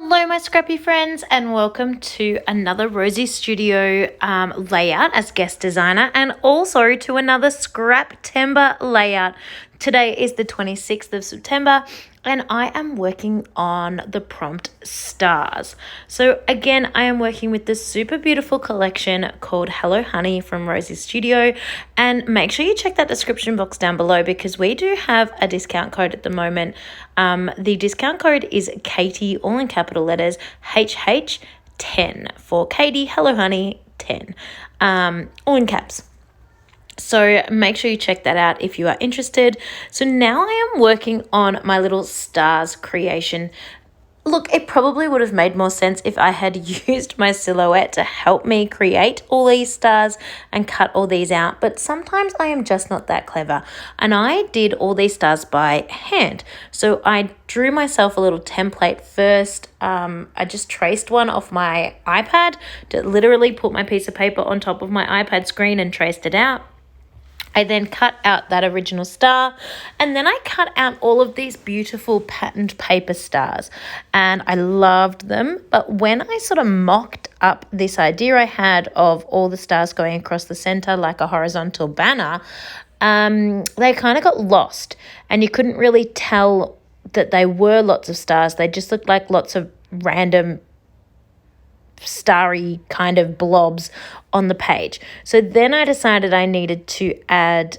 Hello my Scrappy friends and welcome to another Rosie Studio layout as guest designer and also to another Scraptember layout. Today is the 26th of September and I am working on the prompt stars. So again, I am working with this super beautiful collection called Hello Honey from Rosie Studio, and make sure you check that description box down below because we do have a discount code at the moment. The discount code is Katie, all in capital letters, HH10 for Katie, Hello Honey 10, all in caps. So make sure you check that out if you are interested. So now I am working on my little stars creation. Look, it probably would have made more sense if I had used my silhouette to help me create all these stars and cut all these out, but sometimes I am just not that clever. And I did all these stars by hand. So I drew myself a little template first. I just traced one off my iPad, to literally put my piece of paper on top of my iPad screen and traced it out. I then cut out that original star, and then I cut out all of these beautiful patterned paper stars, and I loved them. But when I sort of mocked up this idea I had of all the stars going across the center like a horizontal banner, they kind of got lost, and you couldn't really tell that they were lots of stars. They just looked like lots of random starry kind of blobs on the page. So then I decided I needed to add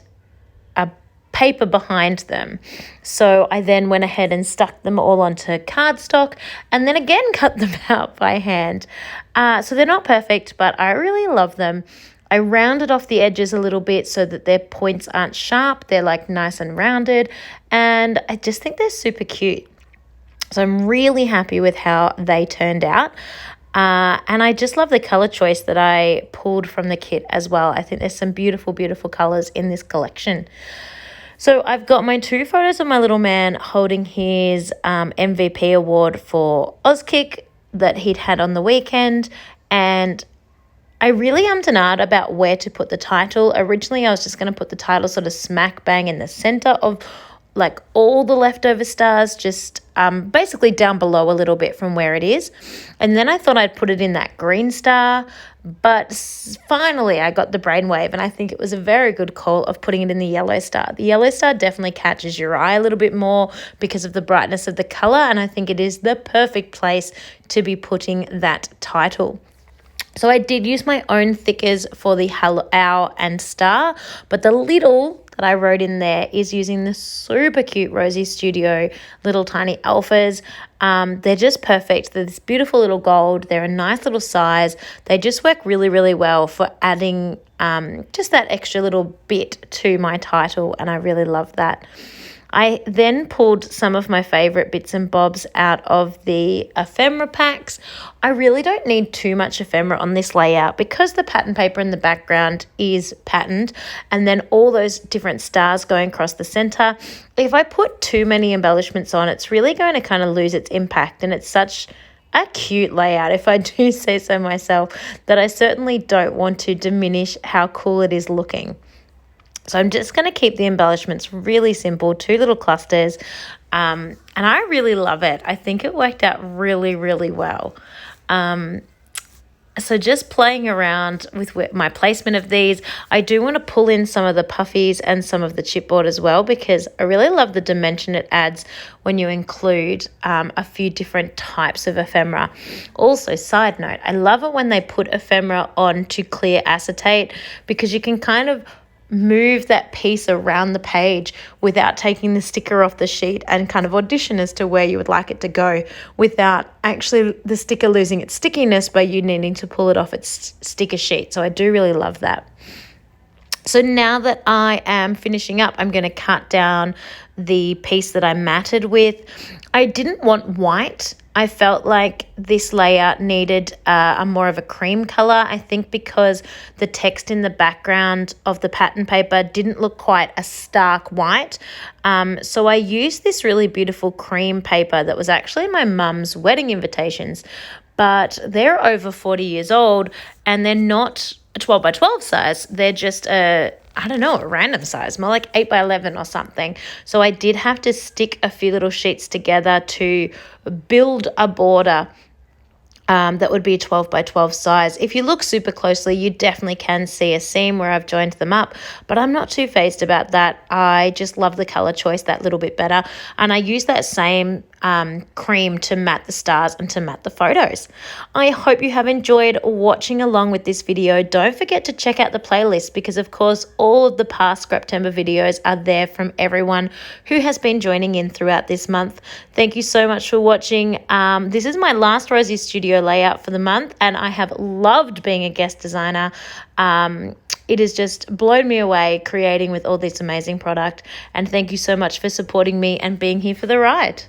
a paper behind them. So I then went ahead and stuck them all onto cardstock and then again cut them out by hand. So they're not perfect, but I really love them. I rounded off the edges a little bit so that their points aren't sharp. They're like nice and rounded, and I just think they're super cute. So I'm really happy with how they turned out. And I just love the color choice that I pulled from the kit as well. I think there's some beautiful, beautiful colors in this collection. So I've got my two photos of my little man holding his MVP award for Auskick that he'd had on the weekend. And I really ummed and ahed about where to put the title. Originally, I was just going to put the title sort of smack bang in the center of like all the leftover stars, just basically down below a little bit from where it is. And then I thought I'd put it in that green star, but finally I got the brainwave, and I think it was a very good call of putting it in the yellow star. The yellow star definitely catches your eye a little bit more because of the brightness of the color, and I think it is the perfect place to be putting that title. So I did use my own thickers for the hello, owl and star, but the little that I wrote in there is using the super cute Rosie Studio little tiny alphas. They're just perfect. They're this beautiful little gold. They're a nice little size. They just work really, really well for adding just that extra little bit to my title, and I really love that. I then pulled some of my favorite bits and bobs out of the ephemera packs. I really don't need too much ephemera on this layout because the pattern paper in the background is patterned, and then all those different stars going across the center. If I put too many embellishments on, it's really going to kind of lose its impact, and it's such a cute layout, if I do say so myself, that I certainly don't want to diminish how cool it is looking. So I'm just going to keep the embellishments really simple, two little clusters, and I really love it. I think it worked out really, really well. So just playing around with my placement of these, I do want to pull in some of the puffies and some of the chipboard as well, because I really love the dimension it adds when you include a few different types of ephemera. Also, side note, I love it when they put ephemera onto clear acetate, because you can kind of move that piece around the page without taking the sticker off the sheet and kind of audition as to where you would like it to go without actually the sticker losing its stickiness by you needing to pull it off its sticker sheet. So I do really love that. So now that I am finishing up, I'm going to cut down the piece that I matted with. I didn't want white. I felt like this layout needed a more of a cream color, I think because the text in the background of the pattern paper didn't look quite a stark white. So I used this really beautiful cream paper that was actually my mum's wedding invitations, but they're over 40 years old and they're not a 12 by 12 size. They're just a random size, more like 8 by 11 or something. So I did have to stick a few little sheets together to build a border that would be a 12 by 12 size. If you look super closely, you definitely can see a seam where I've joined them up, but I'm not too phased about that. I just love the color choice that little bit better. And I use that same cream to matte the stars and to matte the photos. I hope you have enjoyed watching along with this video. Don't forget to check out the playlist because of course all of the past Scraptember videos are there from everyone who has been joining in throughout this month. Thank you so much for watching. This is my last Rosie Studio layout for the month and I have loved being a guest designer. It has just blown me away creating with all this amazing product, and thank you so much for supporting me and being here for the ride.